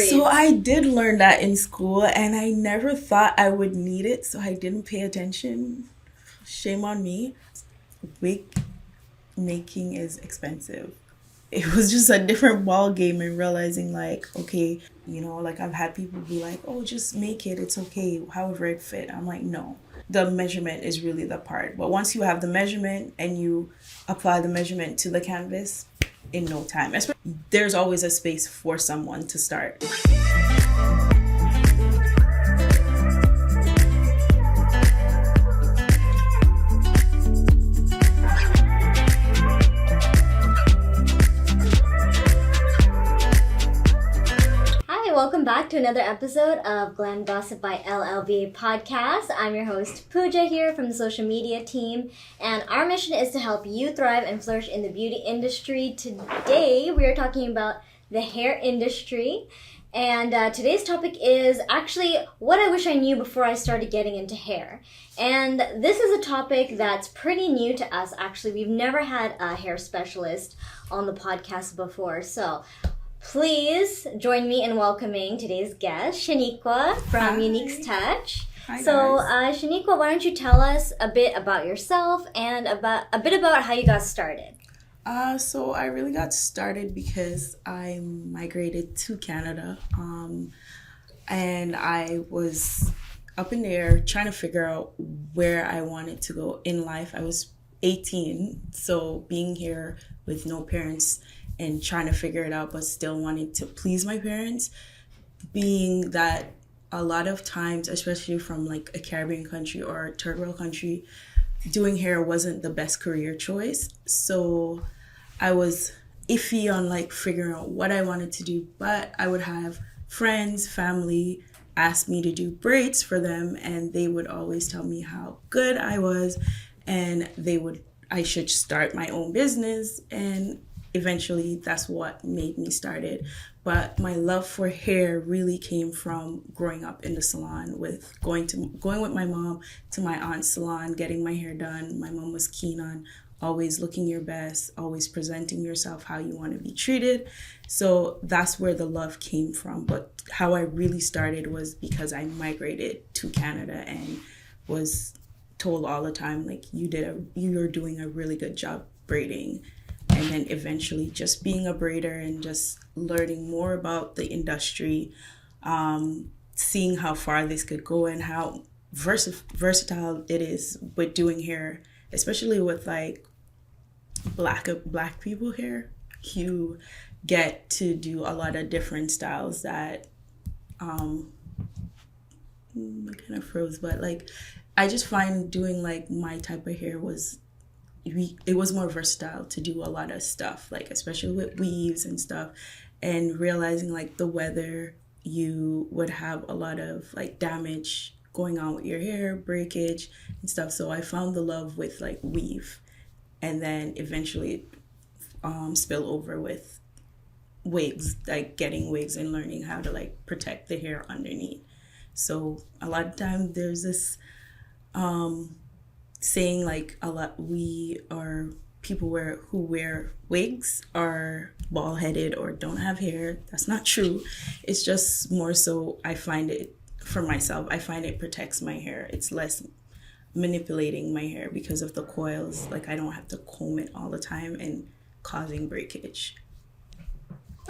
braids? So I did learn that in school, and I never thought I would need it, so I didn't pay attention. Shame on me. Wig making is expensive. It was just a different ball game, and realizing like, okay, like I've had people be like, oh, just make it, it's okay, however it fit. I'm like, no, the measurement is really the part. But once you have the measurement and you apply the measurement to the canvas, in no time, there's always a space for someone to start. Welcome back to another episode of Glam Gossip by LLBA Podcast. I'm your host, Puja, here from the social media team, and our mission is to help you thrive and flourish in the beauty industry. Today, we are talking about the hair industry, and today's topic is actually what I wish I knew before I started getting into hair. And this is a topic that's pretty new to us, actually. We've never had a hair specialist on the podcast before, so please join me in welcoming today's guest, Shaneekwa from Unique's Touch. Hi, so, guys. Shaneekwa, why don't you tell us a bit about yourself and a bit about how you got started? So I really got started because I migrated to Canada, and I was up in the air trying to figure out where I wanted to go in life. I was 18, so being here with no parents and trying to figure it out, but still wanting to please my parents, being that a lot of times, especially from like a Caribbean country or a third world country, doing hair wasn't the best career choice. So I was iffy on like figuring out what I wanted to do, but I would have friends, family ask me to do braids for them, and they would always tell me how good I was, and I should start my own business, and eventually that's what made me started. But my love for hair really came from growing up in the salon, with going with my mom to my aunt's salon, getting my hair done. My mom was keen on always looking your best, always presenting yourself how you want to be treated. So that's where the love came from. But how I really started was because I migrated to Canada and was told all the time, like, you're doing a really good job braiding. And then eventually just being a braider and just learning more about the industry, seeing how far this could go and how versatile it is with doing hair, especially with like black people hair. You get to do a lot of different styles that I kind of froze, but like I just find doing like my type of hair it was more versatile to do a lot of stuff, like especially with weaves and stuff, and realizing like the weather, you would have a lot of like damage going on with your hair, breakage and stuff. So I found the love with like weave, and then eventually spill over with wigs, like getting wigs and learning how to like protect the hair underneath. So a lot of time there's this saying like people who wear wigs are bald-headed or don't have hair. That's not true. It's just more so I find it protects my hair. It's less manipulating my hair because of the coils. Like I don't have to comb it all the time and causing breakage.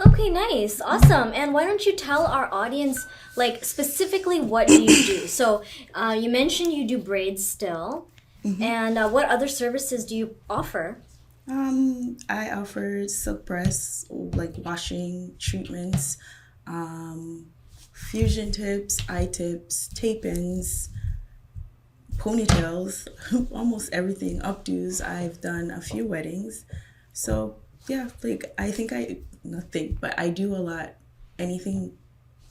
Okay, nice. Awesome. And why don't you tell our audience, like, specifically what do you do? So you mentioned you do braids still. Mm-hmm. And what other services do you offer? I offer silk press, like washing, treatments, fusion tips, eye tips, tape-ins, ponytails, almost everything, updos. I've done a few weddings. So yeah, like I do a lot. Anything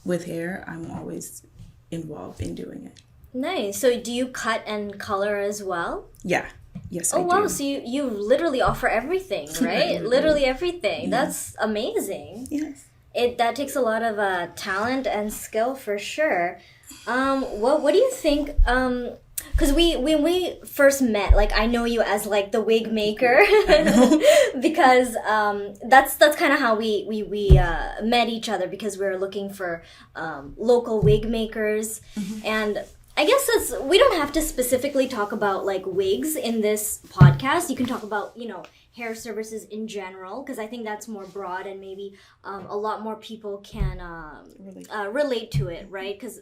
with hair, I'm always involved in doing it. Nice. So do you cut and color as well? Yeah. Yes, I do. Oh, wow. So you literally offer everything, right? Literally everything. Yeah. That's amazing. Yes. That takes a lot of talent and skill for sure. What do you think? because when we first met, like I know you as like the wig maker, because that's kind of how we met each other, because we were looking for local wig makers, and I guess we don't have to specifically talk about like wigs in this podcast. You can talk about, you know, hair services in general, because I think that's more broad and maybe a lot more people can relate to it, right? Because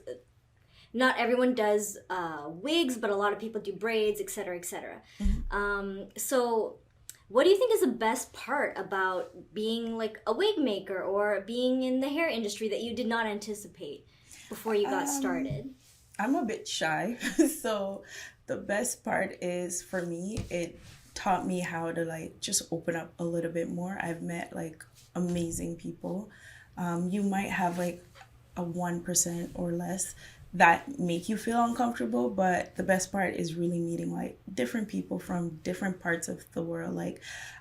not everyone does wigs, but a lot of people do braids, etc., etc. So what do you think is the best part about being like a wig maker or being in the hair industry that you did not anticipate before you got started? I'm a bit shy, so the best part is, for me, it taught me how to like just open up a little bit more. I've met like amazing people. You might have like a 1% or less that make you feel uncomfortable, but the best part is really meeting like different people from different parts of the world. Like,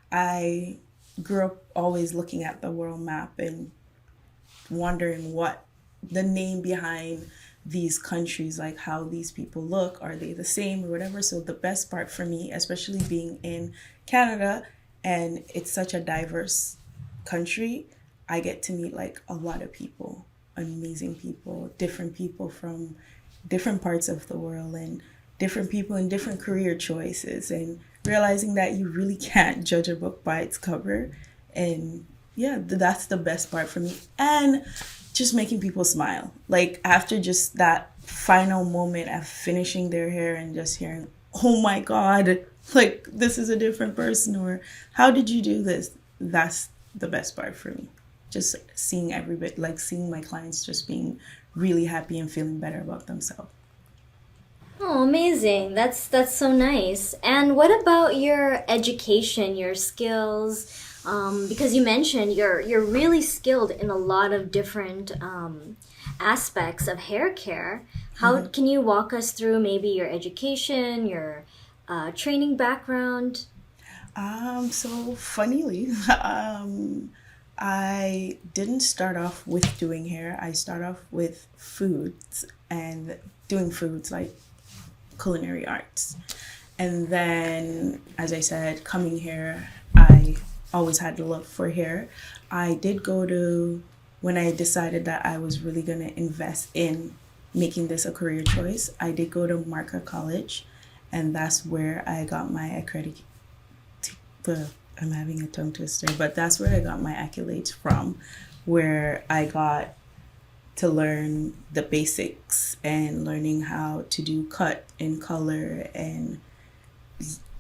I grew up always looking at the world map and wondering what the name behind these countries, like how these people look, are they the same or whatever. So the best part for me, especially being in Canada, and it's such a diverse country, I get to meet like a lot of people, amazing people from different parts of the world, and different people in different career choices, and realizing that you really can't judge a book by its cover. And yeah, that's the best part for me. And just making people smile. Like, after just that final moment of finishing their hair and just hearing, oh my God, like, this is a different person, or how did you do this? That's the best part for me. Just seeing everybody, like seeing my clients just being really happy and feeling better about themselves. Oh, amazing. That's so nice. And what about your education, your skills? Because you mentioned you're really skilled in a lot of different aspects of hair care. How can you walk us through maybe your education, your training background? So funnily, I didn't start off with doing hair. I started off with foods and doing foods, like culinary arts. And then, as I said, coming here, I always had a love for hair. I did go to, when I decided that I was really going to invest in making this a career choice, I did go to Marca College, and that's where I got my accreditation. I'm having a tongue twister, but that's where I got my accolades from, where I got to learn the basics and learning how to do cut and color, and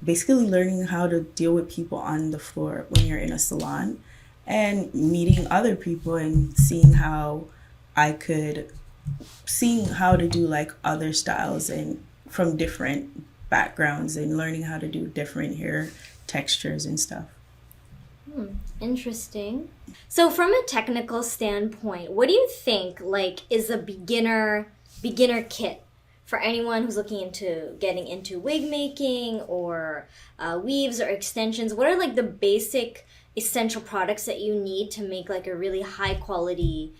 basically learning how to deal with people on the floor when you're in a salon, and meeting other people and seeing how to do like other styles and from different backgrounds, and learning how to do different hair textures and stuff. Interesting. So from a technical standpoint, what do you think like is a beginner kit for anyone who's looking into getting into wig making or weaves or extensions? What are like the basic essential products that you need to make like a really high quality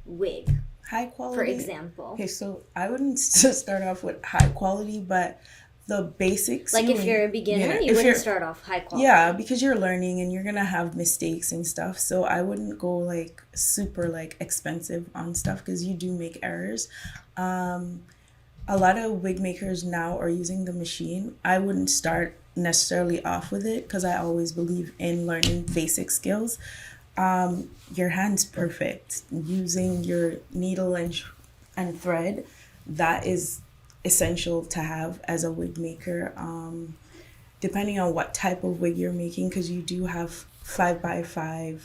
wig? High quality, for example. Okay, so I wouldn't start off with high quality, but the basics. Like if you're a beginner, you wouldn't start off high quality. Yeah, because you're learning and you're gonna have mistakes and stuff. So I wouldn't go like super like expensive on stuff, because you do make errors. A lot of wig makers now are using the machine. I wouldn't start necessarily off with it, because I always believe in learning basic skills. Your hand's perfect. Using your needle and thread, that is essential to have as a wig maker, depending on what type of wig you're making, because you do have 5x5,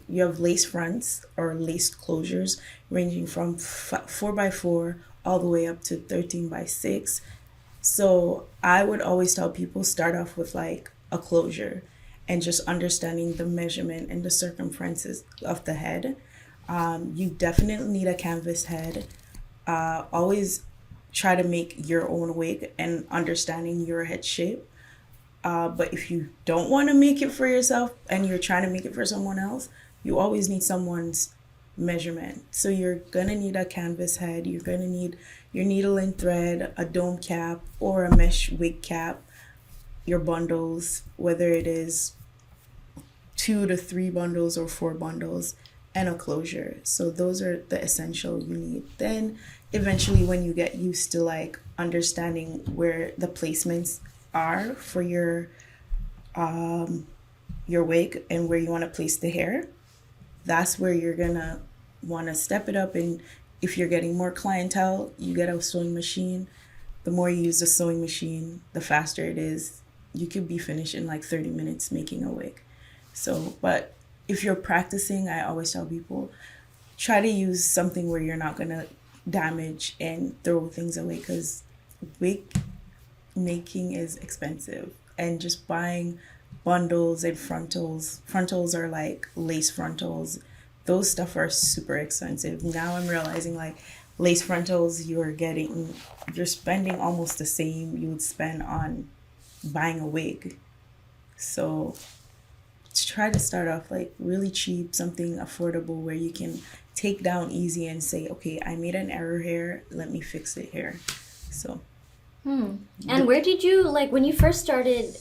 you have lace fronts or laced closures ranging from 4x4 all the way up to 13x6. So I would always tell people, start off with like a closure and just understanding the measurement and the circumferences of the head. You definitely need a canvas head. Always try to make your own wig and understanding your head shape. But if you don't want to make it for yourself and you're trying to make it for someone else, you always need someone's measurement. So you're gonna need a canvas head, you're gonna need your needle and thread, a dome cap or a mesh wig cap, your bundles, whether it is 2 to 3 bundles or 4 bundles, and a closure. So those are the essential you need. Then eventually when you get used to like understanding where the placements are for your wig and where you want to place the hair, that's where you're gonna want to step it up. And if you're getting more clientele, you get a sewing machine. The more you use the sewing machine, the faster it is. You could be finished in like 30 minutes making a wig. So, but if you're practicing, I always tell people, try to use something where you're not gonna damage and throw things away, because wig making is expensive. And just buying bundles and frontals are like lace frontals, those stuff are super expensive. Now I'm realizing like lace frontals, you're spending almost the same you would spend on buying a wig. So try to start off like really cheap, something affordable where you can take down easy and say, okay, I made an error here, let me fix it here. So and where did you, like, when you first started,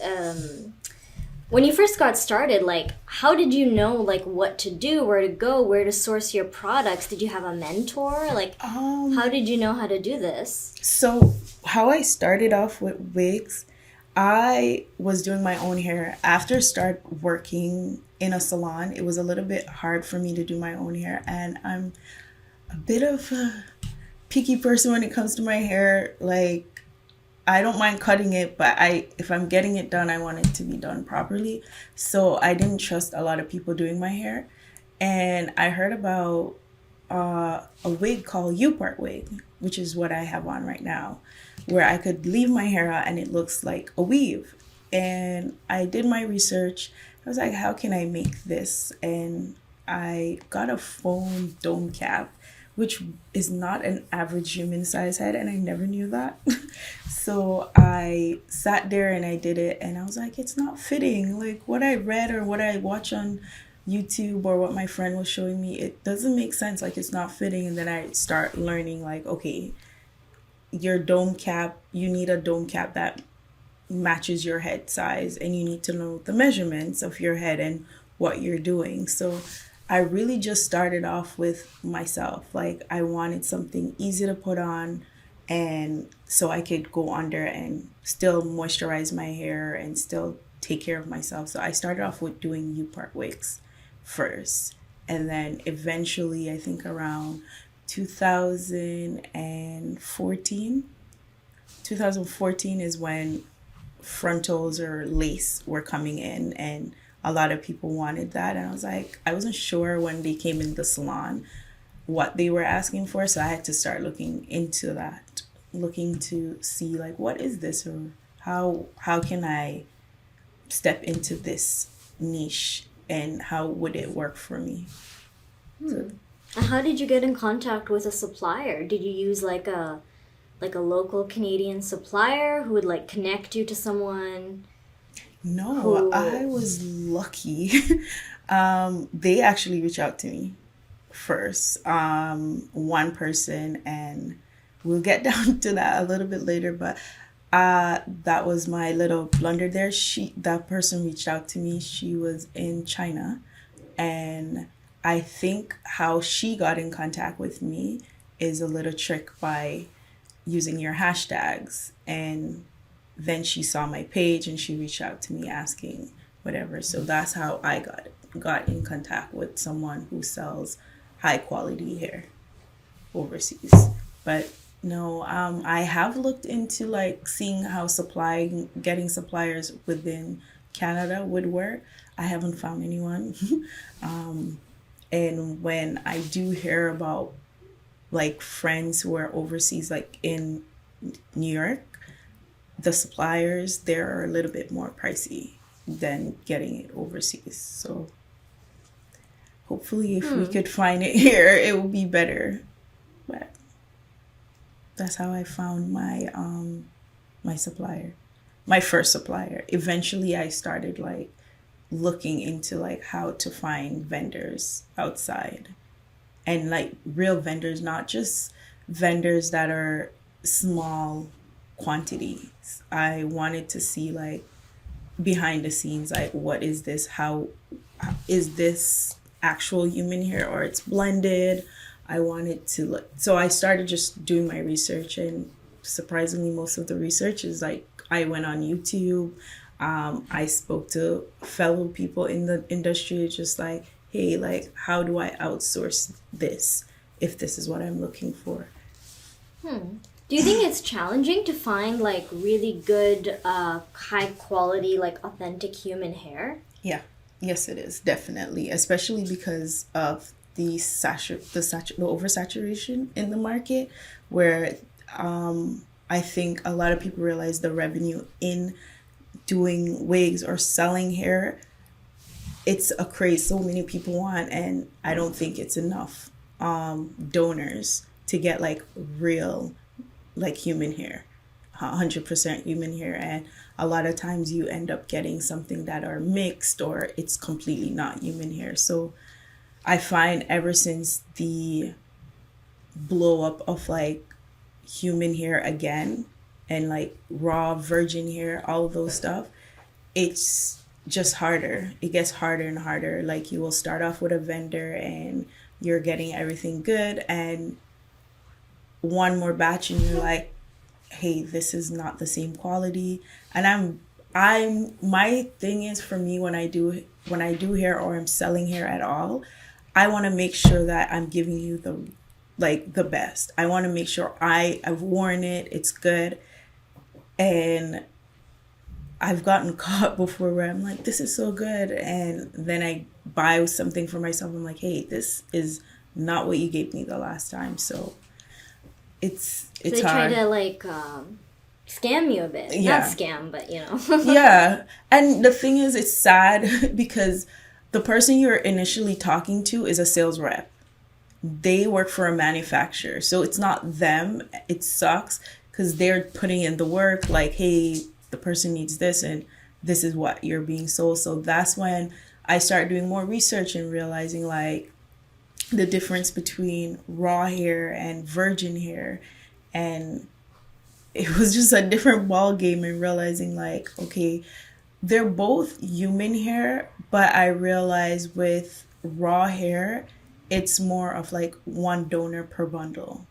when you first got started, like, how did you know, like, what to do, where to go, where to source your products? Did you have a mentor? Like, how did you know how to do this? So how I started off with wigs, I was doing my own hair. After start working in a salon, it was a little bit hard for me to do my own hair. And I'm a bit of a picky person when it comes to my hair. Like, I don't mind cutting it, but if I'm getting it done, I want it to be done properly. So I didn't trust a lot of people doing my hair. And I heard about a wig called U-part wig, which is what I have on right now, where I could leave my hair out and it looks like a weave. And I did my research. I was like, how can I make this? And I got a foam dome cap, which is not an average human size head, and I never knew that. So I sat there and I did it, and I was like, it's not fitting. Like what I read or what I watch on YouTube or what my friend was showing me, it doesn't make sense. Like it's not fitting. And then I start learning like, okay, your dome cap, you need a dome cap that matches your head size, and you need to know the measurements of your head and what you're doing. So I really just started off with myself. Like I wanted something easy to put on, and so I could go under and still moisturize my hair and still take care of myself. So I started off with doing U-part wigs first. And then eventually, I think around 2014 is when frontals or lace were coming in, and a lot of people wanted that. And I was like, I wasn't sure when they came in the salon what they were asking for, so I had to start looking into that, looking to see like, what is this, or how can I step into this niche, and how would it work for me? So, and how did you get in contact with a supplier? Did you use like a local Canadian supplier who would like connect you to someone? No, I was lucky. They actually reached out to me first, one person, and we'll get down to that a little bit later, but that was my little blunder there. That person reached out to me. She was in China, and I think how she got in contact with me is a little trick by using your hashtags. And then she saw my page and she reached out to me asking whatever. So that's how I got in contact with someone who sells high quality hair overseas. But no, I have looked into like seeing how getting suppliers within Canada would work. I haven't found anyone. And when I do hear about like friends who are overseas, like in New York, the suppliers there are a little bit more pricey than getting it overseas. So hopefully if we could find it here, it will be better. But that's how I found my my supplier, my first supplier. Eventually I started like looking into like how to find vendors outside. and like real vendors, not just vendors that are small quantities. I wanted to see like behind the scenes, like what is this? How is this actual human hair or it's blended? I wanted to look, so I started just doing my research, and surprisingly, most of the research is like I went on YouTube. I spoke to fellow people in the industry, just like, hey, like, how do I outsource this if this is what I'm looking for? Do you think it's challenging to find like really good, high quality, like authentic human hair? Yeah, yes, it is definitely, especially because of the oversaturation in the market, where I think a lot of people realize the revenue in doing wigs or selling hair. It's a craze so many people want, and I don't think it's enough donors to get like real, like human hair, 100% human hair. And a lot of times you end up getting something that are mixed or it's completely not human hair. So I find ever since the blow up of like human hair again, and like raw virgin hair, all of those stuff, it's just harder. It gets harder and harder. Like you will start off with a vendor and you're getting everything good, and one more batch and you're like, hey, this is not the same quality. And I'm my thing is, for me, when I do hair or I'm selling hair at all, I want to make sure that I'm giving you the best. I want to make sure I've worn it, it's good. And I've gotten caught before where I'm like, this is so good, and then I buy something for myself. I'm like, hey, this is not what you gave me the last time. So it's they hard. Try to like scam you a bit. Yeah. Not scam, but you know. Yeah. And the thing is, it's sad because the person you're initially talking to is a sales rep. They work for a manufacturer. So it's not them. It sucks because they're putting in the work, like, hey, the person needs this and this is what you're being sold. So that's when I start doing more research and realizing like the difference between raw hair and virgin hair. And it was just a different ball game, and realizing like, okay, they're both human hair, but I realized with raw hair, it's more of like one donor per bundle.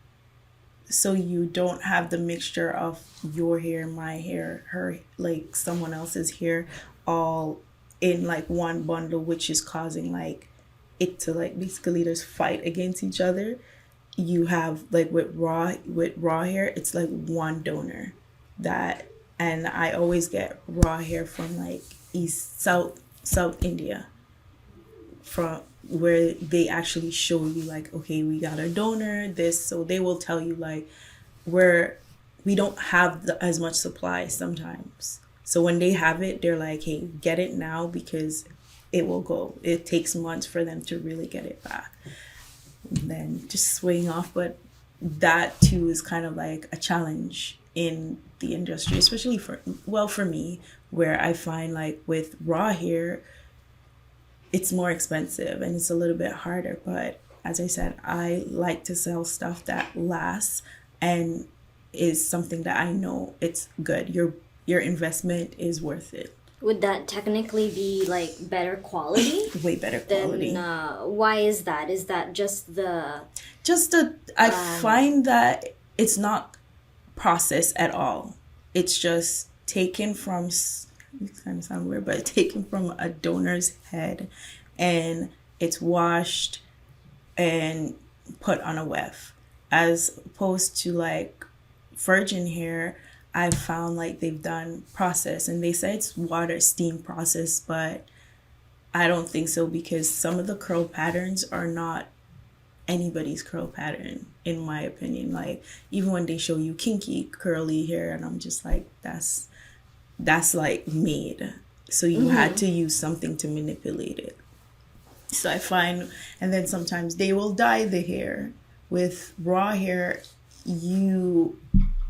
So you don't have the mixture of your hair, my hair, her, like someone else's hair, all in like one bundle, which is causing like it to like basically just fight against each other. You have like with raw hair, it's like one donor that, and I always get raw hair from like South India, from where they actually show you like, okay, we got a donor, this, so they will tell you like where we don't have as much supply sometimes. So when they have it, they're like, hey, get it now because it will go. It takes months for them to really get it back. And then just swaying off, but that too is kind of like a challenge in the industry, especially for me, where I find like with raw hair, it's more expensive and it's a little bit harder. But as I said, I like to sell stuff that lasts and is something that I know it's good. Your investment is worth it. Would that technically be like better quality? Way better quality. Then why is that? Is that just the... I find that it's not processed at all. It's just taken from, it kind of sound weird, but taken from a donor's head, and it's washed and put on a weft, as opposed to like virgin hair. I found like they've done process, and they say it's water steam process, but I don't think so, because some of the curl patterns are not anybody's curl pattern, in my opinion. Like even when they show you kinky curly hair, and I'm just like, that's like made, so you had to use something to manipulate it. So I find, and then sometimes they will dye the hair. With raw hair, you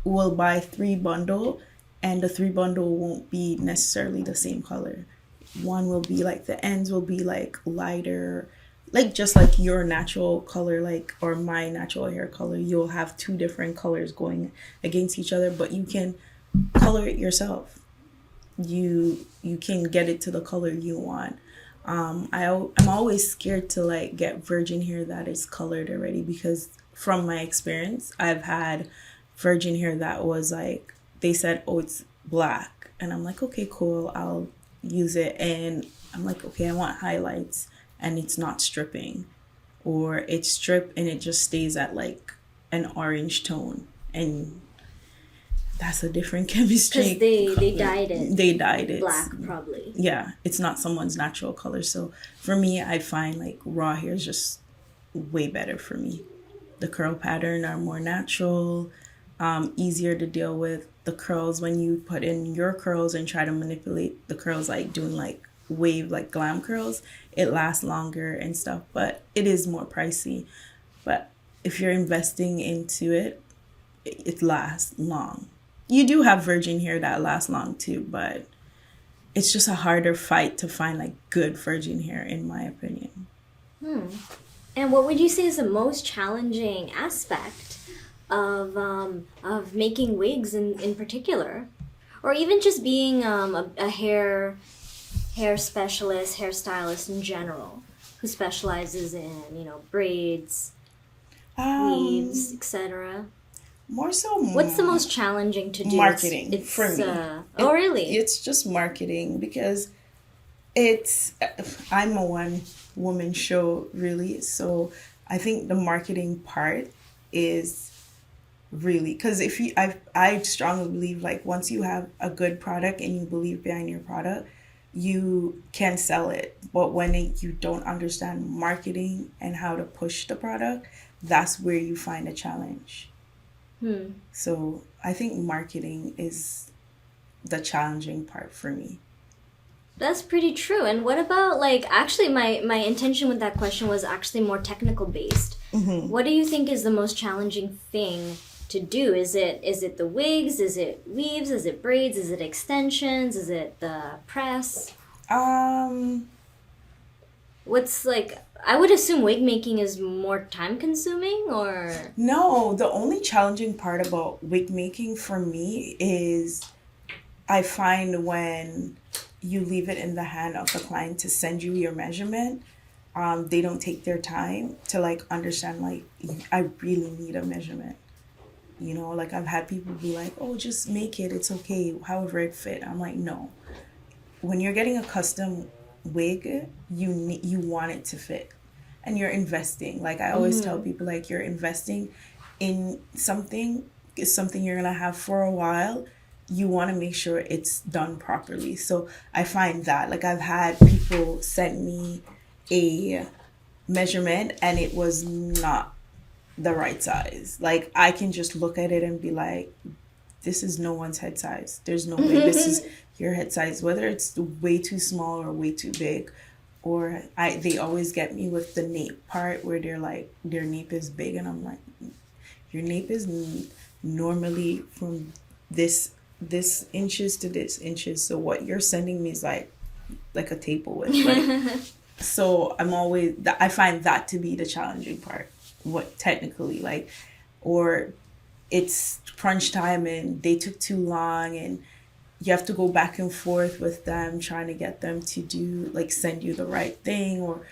will buy 3 bundle, and the 3 bundle won't be necessarily the same color. One will be like, the ends will be like lighter, like just like your natural color, like, or my natural hair color, you'll have two different colors going against each other, but you can color it yourself. You can get it to the color you want. I'm always scared to like get virgin hair that is colored already, because from my experience, I've had virgin hair that was like, they said, oh, it's black. And I'm like, okay, cool, I'll use it. And I'm like, okay, I want highlights, and it's not stripping. Or it's stripped and it just stays at like an orange tone. And that's a different chemistry. Because they dyed it. They dyed it. Black, probably. Yeah, it's not someone's natural color. So for me, I find like raw hair is just way better for me. The curl pattern are more natural, easier to deal with. The curls, when you put in your curls and try to manipulate the curls, like doing like wave, like glam curls, it lasts longer and stuff, but it is more pricey. But if you're investing into it, it lasts long. You do have virgin hair that lasts long too, but it's just a harder fight to find like good virgin hair, in my opinion. And what would you say is the most challenging aspect of making wigs in particular, or even just being a hair specialist, hairstylist in general, who specializes in braids, weaves, etc.? More so. What's the most challenging to do? Marketing for me. Oh, really? It's just marketing, because I'm a one woman show, really. So I think the marketing part is really, because I strongly believe like once you have a good product and you believe behind your product, you can sell it. But when you don't understand marketing and how to push the product, that's where you find a challenge. So I think marketing is the challenging part for me. That's pretty true. And what about like, actually my intention with that question was actually more technical based. What do you think is the most challenging thing to do? Is it the wigs? Is it weaves? Is it braids? Is it extensions? Is it the press? What's like, I would assume wig making is more time consuming, or? No, the only challenging part about wig making for me is I find when you leave it in the hand of the client to send you your measurement, they don't take their time to like understand like, I really need a measurement. Like I've had people be like, oh, just make it, it's okay, however it fit. I'm like, no. When you're getting a custom wig, you want it to fit, and you're investing. Like I always tell people, like, you're investing in something. It's something you're gonna have for a while. You want to make sure it's done properly. So I find that like I've had people send me a measurement and it was not the right size. Like I can just look at it and be like, this is no one's head size. There's no way this is your head size, whether it's way too small or way too big. Or they always get me with the nape part where they're like, their nape is big, and I'm like, your nape is normally from this inches to this inches, so what you're sending me is like a table width, right? So I find that to be the challenging part. What technically, like, or it's crunch time and they took too long and you have to go back and forth with them trying to get them to do like send you the right thing, or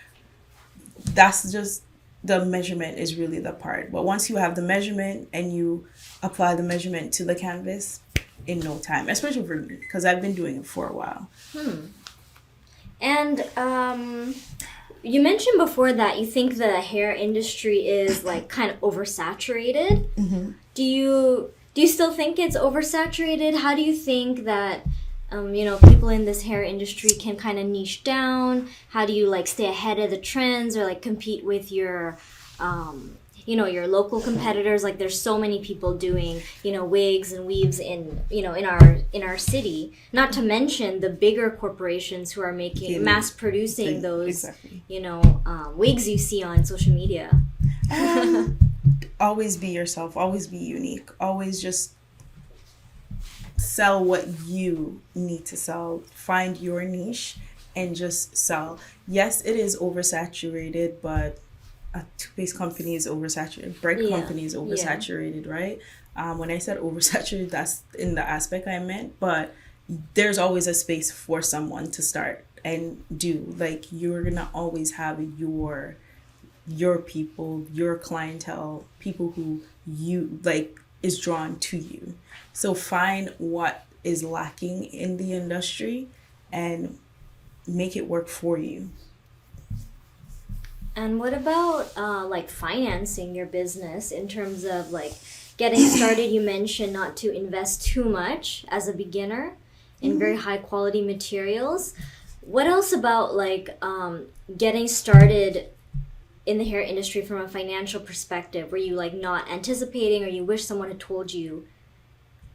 that's just the measurement is really the part. But once you have the measurement and you apply the measurement to the canvas in no time, especially for me, because I've been doing it for a while. And you mentioned before that you think the hair industry is like kind of oversaturated. Do you still think it's oversaturated? How do you think that people in this hair industry can kind of niche down? How do you like stay ahead of the trends or like compete with your your local competitors? Like there's so many people doing wigs and weaves in our city, not to mention the bigger corporations who are making mass producing those wigs you see on social media. Always be yourself, always be unique, always just sell what you need to sell, find your niche and just sell. Yes, it is oversaturated, but a toothpaste company is oversaturated. Bread company is oversaturated, right? When I said oversaturated, that's in the aspect I meant. But there's always a space for someone to start and do. Like, you're gonna always have your people, your clientele, people who you like is drawn to you. So find what is lacking in the industry and make it work for you. And what about like financing your business in terms of like getting started? You mentioned not to invest too much as a beginner in very high quality materials. What else about like getting started in the hair industry from a financial perspective? Were you like not anticipating, or you wish someone had told you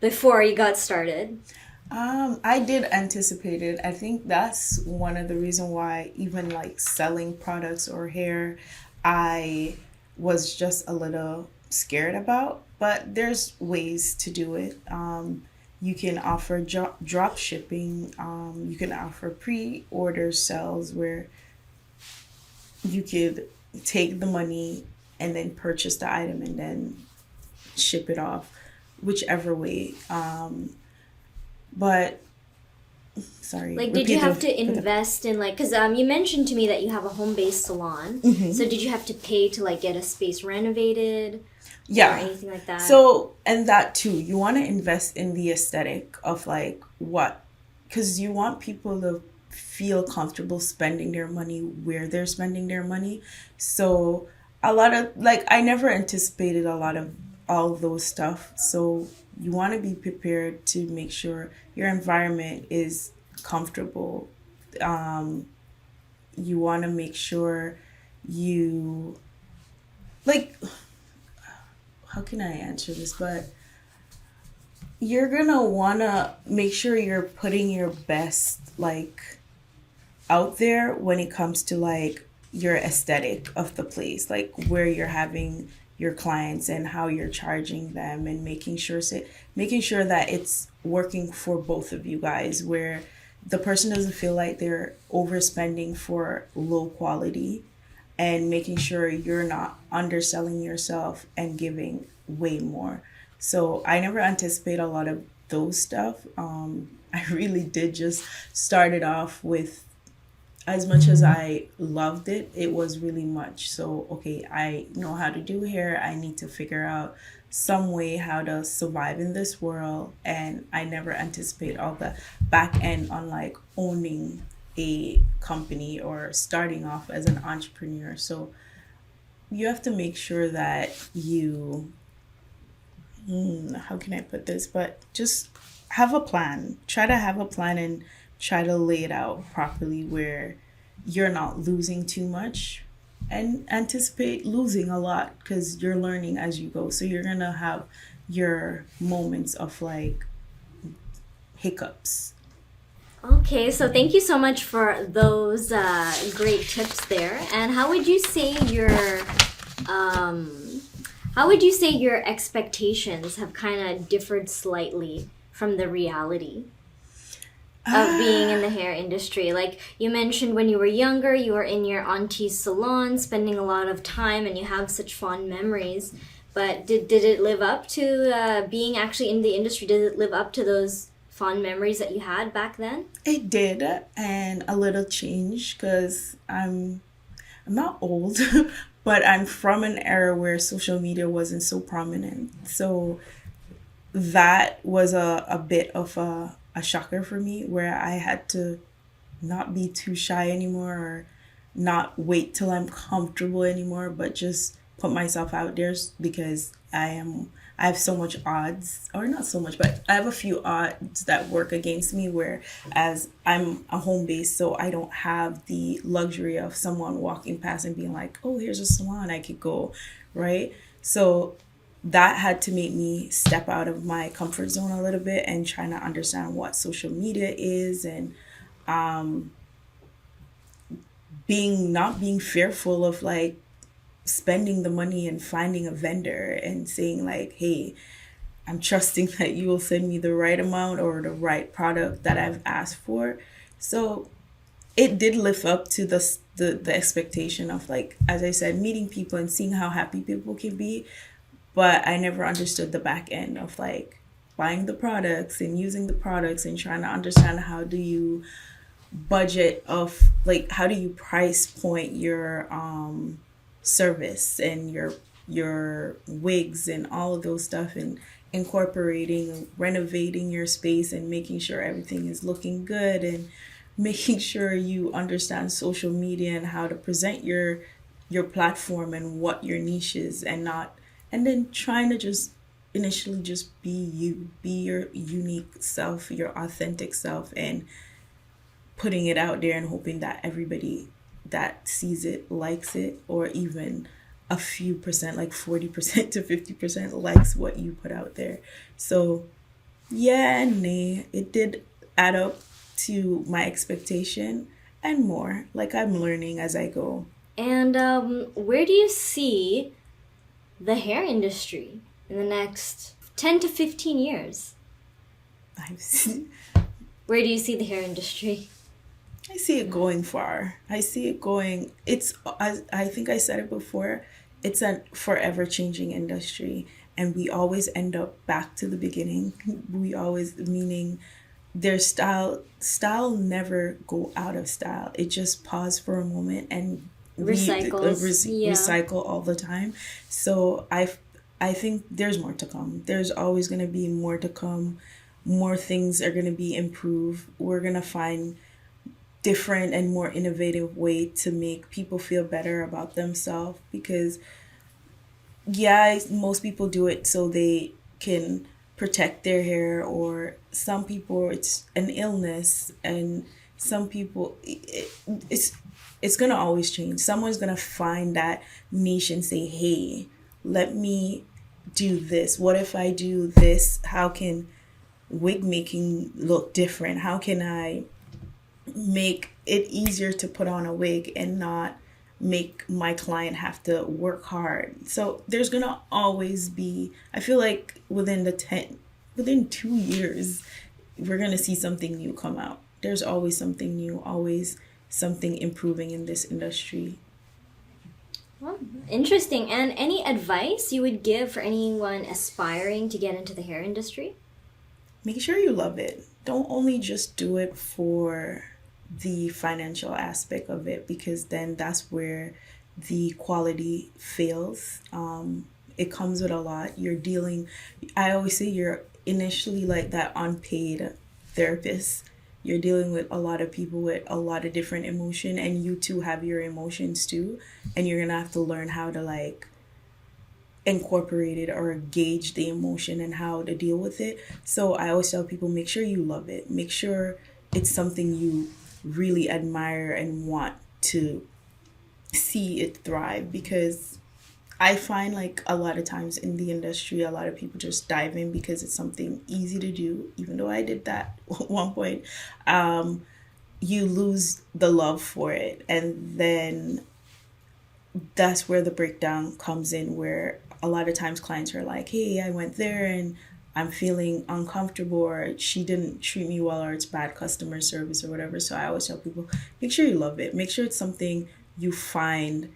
before you got started? I did anticipate it. I think that's one of the reason why even like selling products or hair, I was just a little scared about. But there's ways to do it. You can offer drop shipping. You can offer pre-order sales where you could take the money and then purchase the item and then ship it off, whichever way. But sorry, like, did you have to invest in like, because you mentioned to me that you have a home-based salon. So did you have to pay to like get a space renovated? Yeah, or anything like that? So, and that too, you want to invest in the aesthetic of like what, because you want people to feel comfortable spending their money where they're spending their money. So a lot of like, I never anticipated a lot of all those stuff. So you want to be prepared to make sure your environment is comfortable. You want to make sure you like, how can I answer this? But you're gonna wanna make sure you're putting your best like out there when it comes to like your aesthetic of the place, like where you're having your clients and how you're charging them, and making sure that it's working for both of you guys, where the person doesn't feel like they're overspending for low quality, and making sure you're not underselling yourself and giving way more. So I never anticipate a lot of those stuff. I really did just start it off with, as much as I loved it, it was really much. So, okay, I know how to do hair. I need to figure out some way how to survive in this world. And I never anticipate all the back end on like owning a company or starting off as an entrepreneur. So you have to make sure that you, how can I put this? But just have a plan. Try to have a plan and try to lay it out properly where you're not losing too much, and anticipate losing a lot because you're learning as you go. So you're going to have your moments of like hiccups. Okay, so thank you so much for those great tips there. And how would you say your expectations have kind of differed slightly from the reality of being in the hair industry? Like you mentioned, when you were younger, you were in your auntie's salon, spending a lot of time, and you have such fond memories. But did it live up to being actually in the industry? Did it live up to those fond memories that you had back then? It did, and a little change because I'm not old, but I'm from an era where social media wasn't so prominent. So that was a bit of a shocker for me, where I had to not be too shy anymore, or not wait till I'm comfortable anymore, but just put myself out there, because I have so much odds, or not so much, but I have a few odds that work against me, where as I'm a home base, so I don't have the luxury of someone walking past and being like, oh, here's a salon I could go, right? So that had to make me step out of my comfort zone a little bit and trying to understand what social media is, and not being fearful of like spending the money and finding a vendor and saying like, hey, I'm trusting that you will send me the right amount or the right product that I've asked for. So it did live up to the expectation of, like, as I said, meeting people and seeing how happy people can be. But I never understood the back end of, like, buying the products and using the products and trying to understand how do you budget of, like, how do you price point your service and your wigs and all of those stuff, and incorporating renovating your space and making sure everything is looking good, and making sure you understand social media and how to present your platform and what your niche is, and not, and then trying to just initially just be you, be your unique self, your authentic self, and putting it out there and hoping that everybody that sees it likes it, or even a few percent, like 40% to 50% likes what you put out there. So yeah and nay, it did add up to my expectation and more. Like, I'm learning as I go. And where do you see the hair industry in the next 10 to 15 years? Where do you see the hair industry? I see it going far. I see it going, I think I said it before, it's a forever changing industry, and we always end up back to the beginning. We always, meaning their style never go out of style. It just pause for a moment and recycle all the time. So I think there's more to come. There's always going to be more to come. More things are going to be improved. We're going to find different and more innovative way to make people feel better about themselves, because most people do it so they can protect their hair, or some people it's an illness, and some people it's gonna always change. Someone's gonna find that niche and say, hey, let me do this. What if I do this? How can wig making look different? How can I make it easier to put on a wig and not make my client have to work hard? So there's gonna always be, I feel like within 2 years we're gonna see something new come out. There's always something new, always something improving in this industry. Well, interesting. And any advice you would give for anyone aspiring to get into the hair industry? Make sure you love it. Don't only just do it for the financial aspect of it, because then that's where the quality fails. It comes with a lot. I always say you're initially like that unpaid therapist. You're dealing with a lot of people with a lot of different emotion, and you too have your emotions too, and you're gonna have to learn how to, like, incorporate it or gauge the emotion and how to deal with it. So I always tell people, make sure you love it. Make sure it's something you really admire and want to see it thrive, because I find, like, a lot of times in the industry, a lot of people just dive in because it's something easy to do, even though I did that at one point. You lose the love for it, and then that's where the breakdown comes in, where a lot of times clients are like, hey, I went there and I'm feeling uncomfortable, or she didn't treat me well, or it's bad customer service or whatever. So I always tell people, make sure you love it. Make sure it's something you find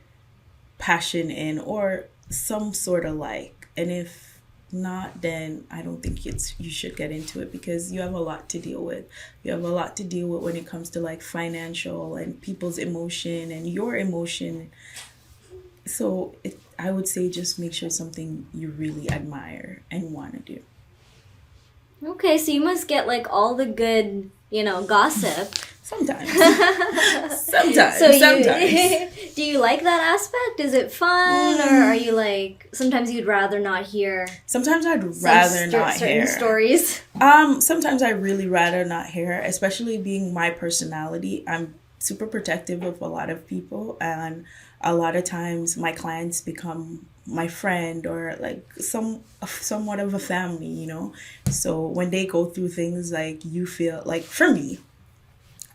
passion in, or some sort of like. And if not, then I don't think you should get into it, because you have a lot to deal with. You have a lot to deal with when it comes to, like, financial and people's emotion and your emotion. So I would say just make sure it's something you really admire and want to do. Okay, so you must get, like, all the good, gossip. Sometimes. Do you like that aspect? Is it fun? Or are you like, sometimes you'd rather not hear? Sometimes I'd rather not hear certain stories. Sometimes I really rather not hear, especially being my personality. I'm super protective of a lot of people, and a lot of times my clients become my friend, or like somewhat of a family, So when they go through things, like, you feel like, for me,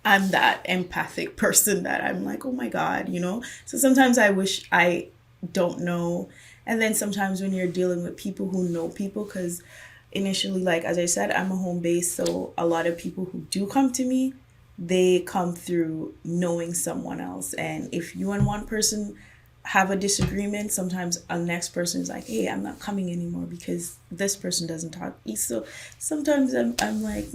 I'm that empathic person that I'm like, oh my God, So sometimes I wish I don't know. And then sometimes when you're dealing with people who know people, because initially, like, as I said, I'm a home base. So a lot of people who do come to me they come through knowing someone else. And if you and one person have a disagreement, sometimes a next person is like, hey, I'm not coming anymore because this person doesn't talk. So sometimes I'm like,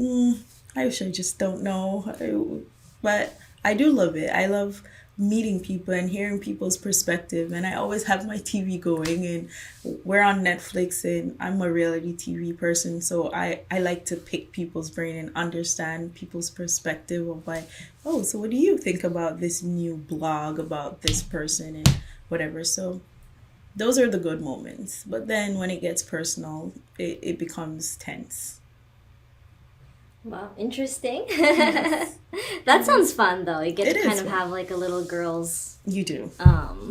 I wish I just don't know. But I do love it. I love meeting people and hearing people's perspective. And I always have my TV going, and we're on Netflix, and I'm a reality TV person. So I like to pick people's brain and understand people's perspective of like, oh, so what do you think about this new blog about this person and whatever. So those are the good moments. But then when it gets personal, it becomes tense. Wow, interesting. Yes. That sounds fun though. You get It to is kind of fun. have like a little girls You do.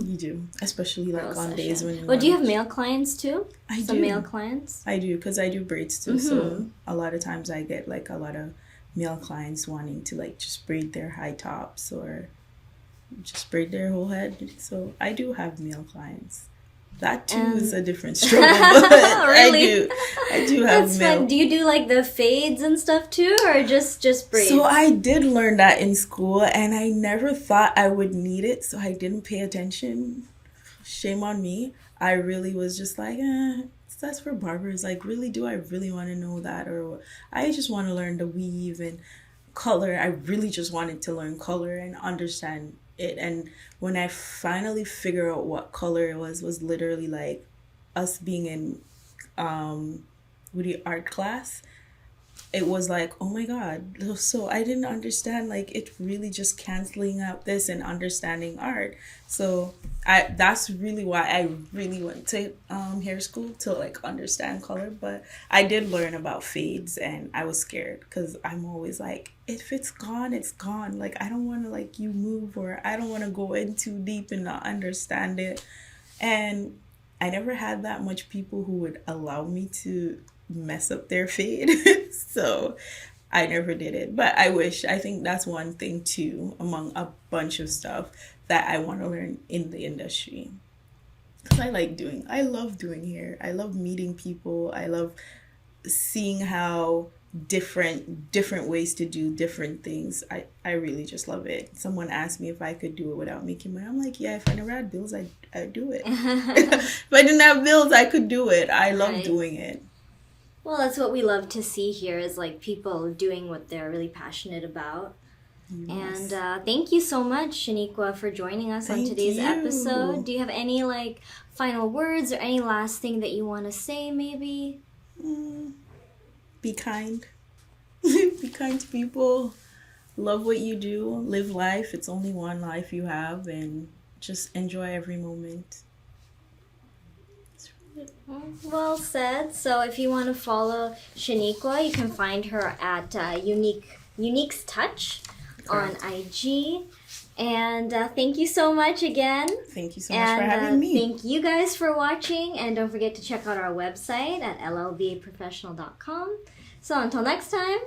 You do. Especially like girls on session. days when Well, do you have male clients too? I Some do. male clients? I do, because I do braids too. So a lot of times I get like a lot of male clients wanting to like just braid their high tops or just braid their whole head. So I do have male clients. That too is a different struggle. But Really? I do have That's male. fun. Do you do like the fades and stuff too, or just braids? So I did learn that in school, and I never thought I would need it, so I didn't pay attention. Shame on me. I really was just like, that's for barbers. Like, really, do I really want to know that? Or I just want to learn to weave and color. I really just wanted to learn color and understand it. And when I finally figured out what color it was literally like us being in art class. It was like, oh my God. So I didn't understand, like, it really just canceling out this and understanding art. So that's really why I really went to hair school, to like understand color. But I did learn about fades, and I was scared because I'm always like, if it's gone, it's gone. Like, I don't want to like you move, or I don't want to go in too deep and not understand it. And I never had that much people who would allow me to mess up their fade. So I never did it. But I wish. I think that's one thing too, among a bunch of stuff that I want to learn in the industry. Because I love doing hair. I love meeting people. I love seeing how different ways to do different things. I really just love it. Someone asked me if I could do it without making money. I'm like, yeah, if I never had bills, I'd do it. If I didn't have bills, I could do it. I love doing it. Well, that's what we love to see here, is like people doing what they're really passionate about. Yes. And thank you so much, Shaneekwa, for joining us on today's episode. Do you have any like final words or any last thing that you want to say maybe? Be kind. Be kind to people. Love what you do. Live life. It's only one life you have, and just enjoy every moment. Well said. So if you want to follow Shaneekwa, you can find her at Unique's Touch on IG. And thank you so much again. Thank you so much for having me. Thank you guys for watching. And don't forget to check out our website at LLBAprofessional.com. So until next time,